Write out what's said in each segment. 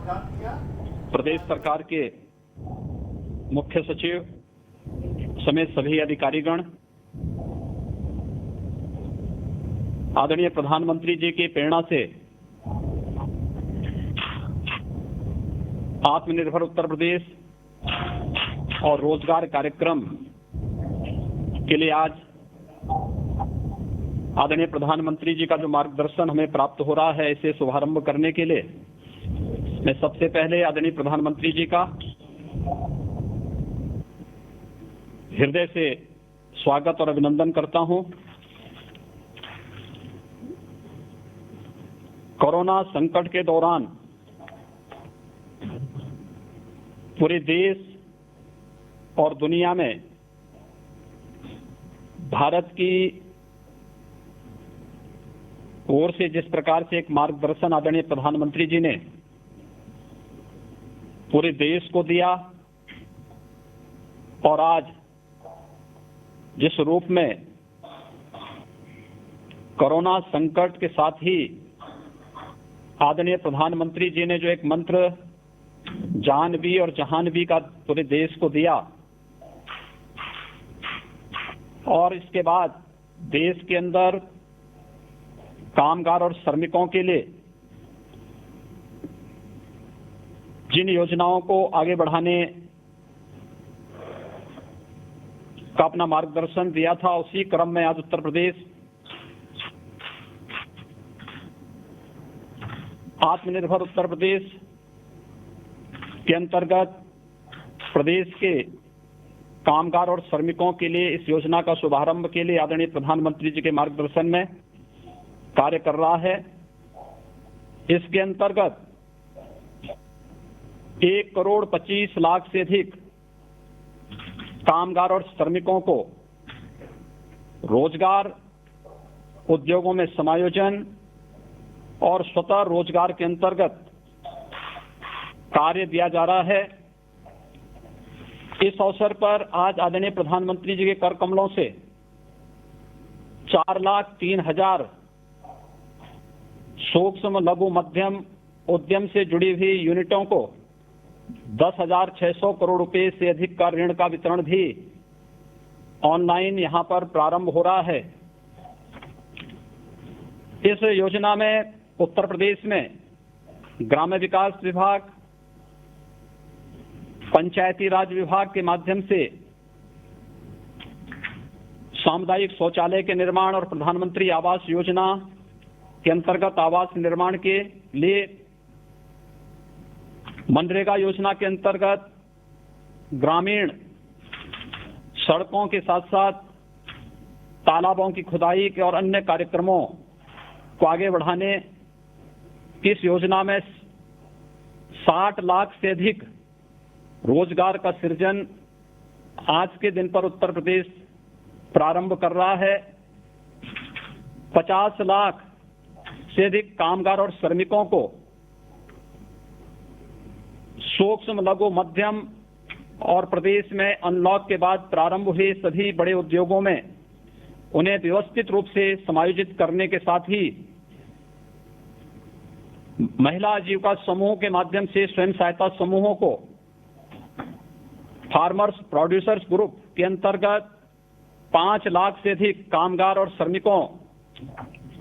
प्रदेश सरकार के मुख्य सचिव समेत सभी अधिकारीगण, आदरणीय प्रधानमंत्री जी की प्रेरणा से आत्मनिर्भर उत्तर प्रदेश और रोजगार कार्यक्रम के लिए आज आदरणीय प्रधानमंत्री जी का जो मार्गदर्शन हमें प्राप्त हो रहा है, इसे शुभारंभ करने के लिए मैं सबसे पहले आदरणीय प्रधानमंत्री जी का हृदय से स्वागत और अभिनंदन करता हूं। कोरोना संकट के दौरान पूरे देश और दुनिया में भारत की ओर से जिस प्रकार से एक मार्गदर्शन आदरणीय प्रधानमंत्री जी ने पूरे देश को दिया और आज जिस रूप में कोरोना संकट के साथ ही आदरणीय प्रधानमंत्री जी ने जो एक मंत्र जान भी और जहान भी का पूरे देश को दिया और इसके बाद देश के अंदर कामगार और श्रमिकों के लिए जिन योजनाओं को आगे बढ़ाने का अपना मार्गदर्शन दिया था, उसी क्रम में आज उत्तर प्रदेश आत्मनिर्भर उत्तर प्रदेश के अंतर्गत प्रदेश के कामगार और श्रमिकों के लिए इस योजना का शुभारंभ के लिए आदरणीय प्रधानमंत्री जी के मार्गदर्शन में कार्य कर रहा है। इसके अंतर्गत 1,25,00,000 से अधिक कामगार और श्रमिकों को रोजगार उद्योगों में समायोजन और स्वतः रोजगार के अंतर्गत कार्य दिया जा रहा है। इस अवसर पर आज आदरणीय प्रधानमंत्री जी के कर कमलों से 4,03,000 सूक्ष्म लघु मध्यम उद्यम से जुड़ी हुई यूनिटों को 10,600 करोड़ रुपए से अधिक का ऋण का वितरण भी ऑनलाइन यहां पर प्रारंभ हो रहा है। इस योजना में उत्तर प्रदेश में ग्राम्य विकास विभाग, पंचायती राज विभाग के माध्यम से सामुदायिक शौचालय के निर्माण और प्रधानमंत्री आवास योजना के अंतर्गत आवास निर्माण के लिए, मनरेगा योजना के अंतर्गत ग्रामीण सड़कों के साथ साथ तालाबों की खुदाई के और अन्य कार्यक्रमों को आगे बढ़ाने की इस योजना में 60 लाख से अधिक रोजगार का सृजन आज के दिन पर उत्तर प्रदेश प्रारंभ कर रहा है। 50 लाख से अधिक कामगार और श्रमिकों को सूक्ष्म लघु मध्यम और प्रदेश में अनलॉक के बाद प्रारंभ हुए सभी बड़े उद्योगों में उन्हें व्यवस्थित रूप से समायोजित करने के साथ ही महिला आजीविका समूह के माध्यम से स्वयं सहायता समूहों को फार्मर्स प्रोड्यूसर्स ग्रुप के अंतर्गत 5 लाख से अधिक कामगार और श्रमिकों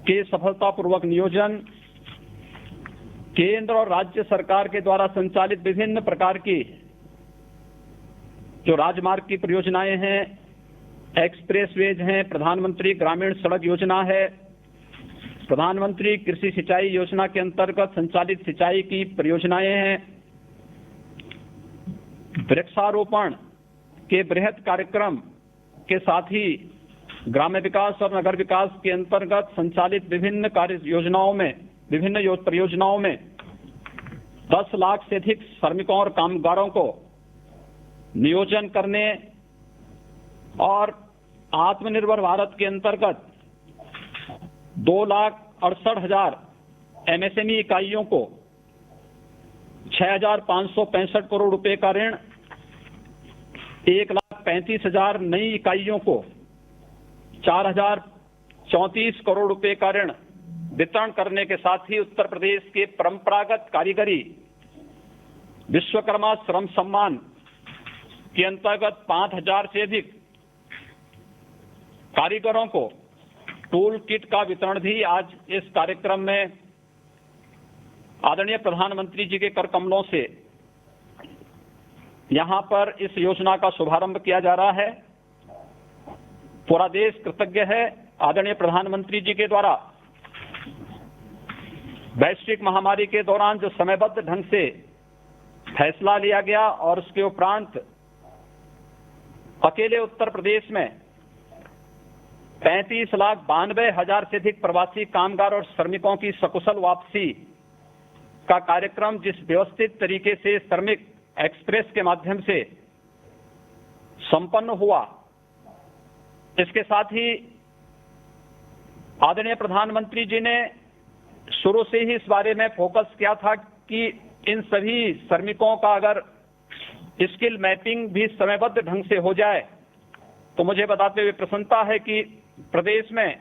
के सफलतापूर्वक नियोजन, केंद्र और राज्य सरकार के द्वारा संचालित विभिन्न प्रकार की जो राजमार्ग की परियोजनाएं हैं, एक्सप्रेसवेज हैं, प्रधानमंत्री ग्रामीण सड़क योजना है, प्रधानमंत्री कृषि सिंचाई योजना के अंतर्गत संचालित सिंचाई की परियोजनाएं हैं, वृक्षारोपण के बृहद कार्यक्रम के साथ ही ग्राम्य विकास और नगर विकास के अंतर्गत संचालित विभिन्न कार्य योजनाओं में, विभिन्न परियोजनाओं में 10 लाख से अधिक श्रमिकों और कामगारों को नियोजन करने और आत्मनिर्भर भारत के अंतर्गत 2,68,000 एमएसएमई इकाइयों को 6,565 करोड़ रुपए का ऋण, 1,35,000 नई इकाइयों को 4,034 करोड़ रुपए का ऋण वितरण करने के साथ ही उत्तर प्रदेश के परंपरागत कारीगरी विश्वकर्मा श्रम सम्मान के अंतर्गत 5000 से अधिक कारीगरों को टूल किट का वितरण भी आज इस कार्यक्रम में आदरणीय प्रधानमंत्री जी के कर कमलों से यहां पर इस योजना का शुभारंभ किया जा रहा है। पूरा देश कृतज्ञ है आदरणीय प्रधानमंत्री जी के द्वारा वैश्विक महामारी के दौरान जो समयबद्ध ढंग से फैसला लिया गया और उसके उपरांत अकेले उत्तर प्रदेश में 35,92,000 से अधिक प्रवासी कामगार और श्रमिकों की सकुशल वापसी का कार्यक्रम जिस व्यवस्थित तरीके से श्रमिक एक्सप्रेस के माध्यम से संपन्न हुआ, इसके साथ ही आदरणीय प्रधानमंत्री जी ने शुरू से ही इस बारे में फोकस किया था कि इन सभी श्रमिकों का अगर स्किल मैपिंग भी समयबद्ध ढंग से हो जाए तो मुझे बताते हुए प्रसन्नता है कि प्रदेश में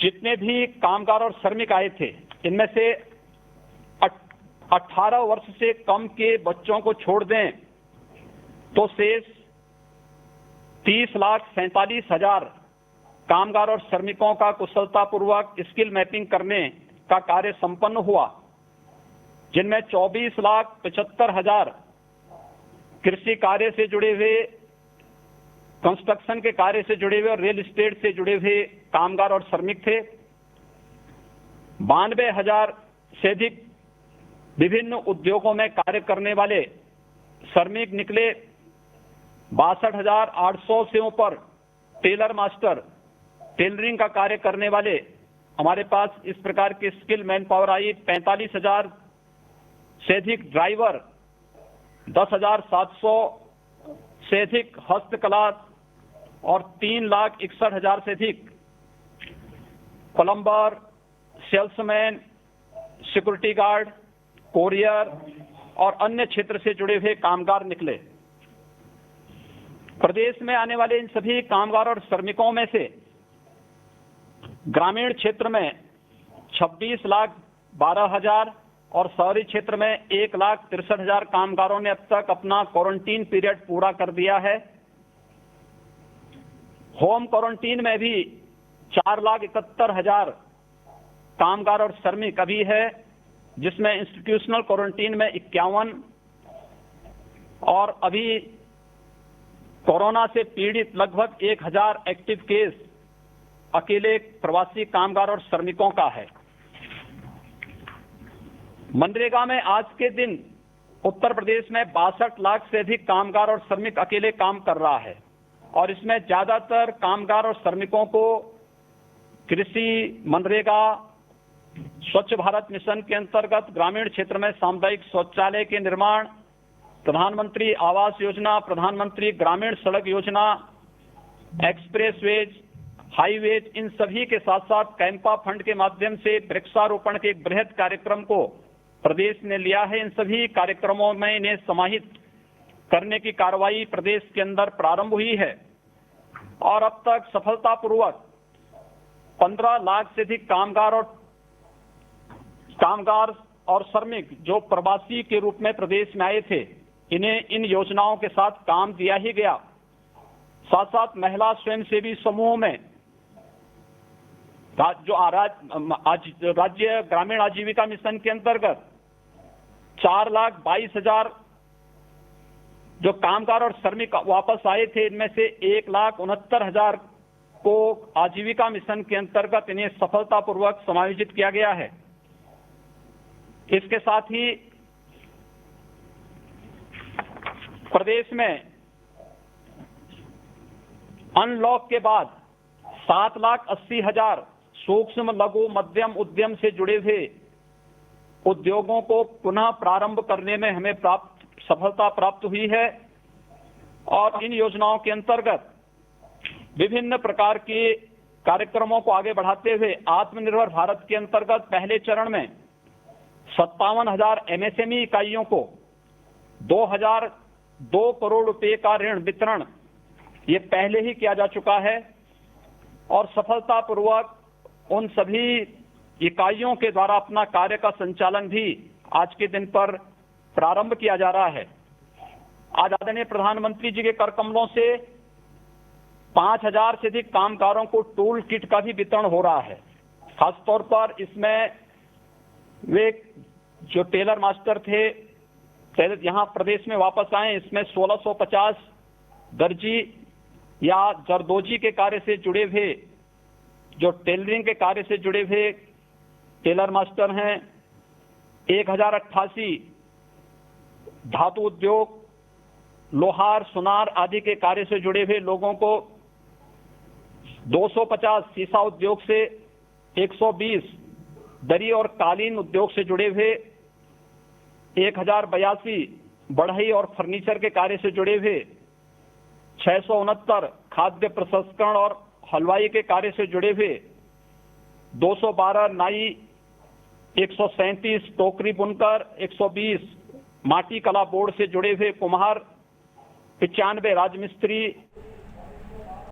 जितने भी कामगार और श्रमिक आए थे इनमें से 18 वर्ष से कम के बच्चों को छोड़ दें तो शेष 30,47,000 कामगार और श्रमिकों का कुशलतापूर्वक स्किल मैपिंग करने का कार्य संपन्न हुआ, जिनमें 24,75,000 कृषि कार्य से जुड़े हुए, कंस्ट्रक्शन के कार्य से जुड़े हुए और रियल एस्टेट से जुड़े हुए कामगार और श्रमिक थे। 92,000 से अधिक विभिन्न उद्योगों में कार्य करने वाले श्रमिक निकले। 62,800 से ऊपर टेलर मास्टर, टेलरिंग का कार्य करने वाले हमारे पास इस प्रकार के स्किल मैन पावर आई। 45,000 से अधिक ड्राइवर, 10,700 से अधिक हस्तकला और 3,61,000 से अधिक plumber, salesman, security guard, courier और अन्य क्षेत्र से जुड़े हुए कामगार निकले। प्रदेश में आने वाले इन सभी कामगार और श्रमिकों में से ग्रामीण क्षेत्र में 26,12,000 और शहरी क्षेत्र में 1,63,000 कामगारों ने अब तक अपना क्वारंटीन पीरियड पूरा कर दिया है। होम क्वारंटीन में भी 4,71,000 कामगार और श्रमिक अभी है, जिसमें इंस्टीट्यूशनल क्वारंटीन में 51 और अभी कोरोना से पीड़ित लगभग 1,000 एक्टिव केस अकेले प्रवासी कामगार और श्रमिकों का है। मनरेगा में आज के दिन उत्तर प्रदेश में 62 लाख से अधिक कामगार और श्रमिक अकेले काम कर रहा है और इसमें ज्यादातर कामगार और श्रमिकों को कृषि, मनरेगा, स्वच्छ भारत मिशन के अंतर्गत ग्रामीण क्षेत्र में सामुदायिक शौचालय के निर्माण, प्रधानमंत्री आवास योजना, प्रधानमंत्री ग्रामीण सड़क योजना, एक्सप्रेसवेज, हाईवेज, इन सभी के साथ साथ कैंपा फंड के माध्यम से वृक्षारोपण के एक बृहद कार्यक्रम को प्रदेश ने लिया है। इन सभी कार्यक्रमों में इन्हें समाहित करने की कार्रवाई प्रदेश के अंदर प्रारंभ हुई है और अब तक सफलतापूर्वक 15 लाख से अधिक कामगार और श्रमिक जो प्रवासी के रूप में प्रदेश में आए थे, इन्हें इन योजनाओं के साथ काम दिया ही गया। साथ साथ महिला स्वयंसेवी समूह में राज्य ग्रामीण आजीविका मिशन के अंतर्गत 4,22,000 जो कामगार और श्रमिक वापस आए थे, इनमें से 1,69,000 को आजीविका मिशन के अंतर्गत इन्हें सफलतापूर्वक समायोजित किया गया है। इसके साथ ही प्रदेश में अनलॉक के बाद 7,80,000 सूक्ष्म, लघु, मध्यम उद्यम से जुड़े हुए उद्योगों को पुनः प्रारंभ करने में हमें सफलता प्राप्त हुई है और इन योजनाओं के अंतर्गत विभिन्न प्रकार के कार्यक्रमों को आगे बढ़ाते हुए आत्मनिर्भर भारत के अंतर्गत पहले चरण में 57,000 एमएसएमई इकाइयों को 2,002 करोड़ रुपए का ऋण वितरण ये पहले ही किया जा चुका है और सफलतापूर्वक उन सभी इकाइयों के द्वारा अपना कार्य का संचालन भी आज के दिन पर प्रारंभ किया जा रहा है। आज आदरणीय प्रधानमंत्री जी के कर कमलों से 5000 से अधिक कामगारों को टूल किट का भी वितरण हो रहा है। खासतौर पर इसमें वे जो टेलर मास्टर थे यहाँ प्रदेश में वापस आए, इसमें 1650 दर्जी या जरदोजी के कार्य से जुड़े हुए, जो टेलरिंग के कार्य से जुड़े हुए टेलर मास्टर हैं, 1088 धातु उद्योग, लोहार, सुनार आदि के कार्य से जुड़े हुए लोगों को, 250 सीसा उद्योग से, 120 दरी और कालीन उद्योग से जुड़े हुए, 1082 बढ़ई और फर्नीचर के कार्य से जुड़े हुए, 669 खाद्य प्रसंस्करण और हलवाई के कार्य से जुड़े हुए, 212 नाई, 137 टोकरी बुनकर, 120 माटी कला बोर्ड से जुड़े हुए कुम्हार, 95 राजमिस्त्री,